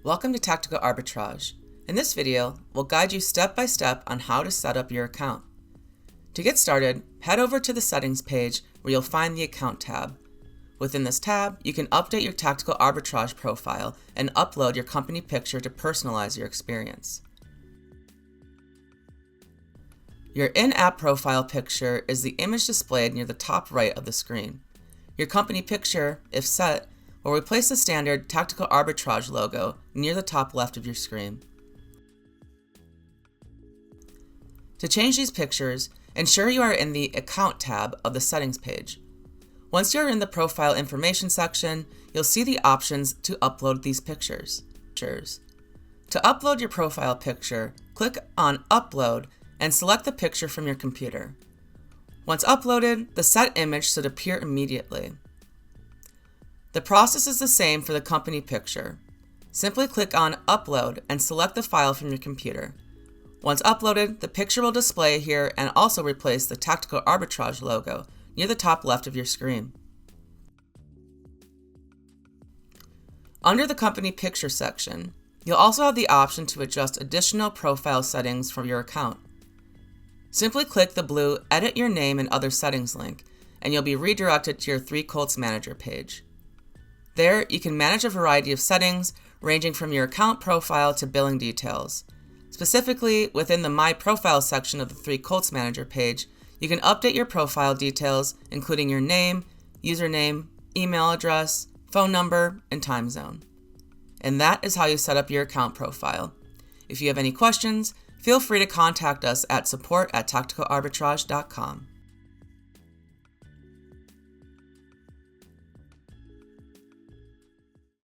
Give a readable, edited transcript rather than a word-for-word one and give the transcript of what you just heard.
Welcome to Tactical Arbitrage. In this video, we'll guide you step by step on how to set up your account. To get started, head over to the Settings page where you'll find the Account tab. Within this tab, you can update your Tactical Arbitrage profile and upload your company picture to personalize your experience. Your in-app profile picture is the image displayed near the top right of the screen. Your company picture, if set, will replace the standard Tactical Arbitrage logo near the top left of your screen. To change these pictures, ensure you are in the Account tab of the Settings page. Once you're in the Profile Information section, you'll see the options to upload these pictures. To upload your profile picture, click on Upload and select the picture from your computer. Once uploaded, the set image should appear immediately. The process is the same for the company picture. Simply click on Upload and select the file from your computer. Once uploaded, the picture will display here and also replace the Tactical Arbitrage logo near the top left of your screen. Under the Company Picture section, you'll also have the option to adjust additional profile settings for your account. Simply click the blue Edit Your Name and Other Settings link, and you'll be redirected to your Threecolts Manager page. There, you can manage a variety of settings, ranging from your account profile to billing details. Specifically, within the My Profile section of the Threecolts Manager page, you can update your profile details, including your name, username, email address, phone number, and time zone. And that is how you set up your account profile. If you have any questions, feel free to contact us at support@tacticalarbitrage.com.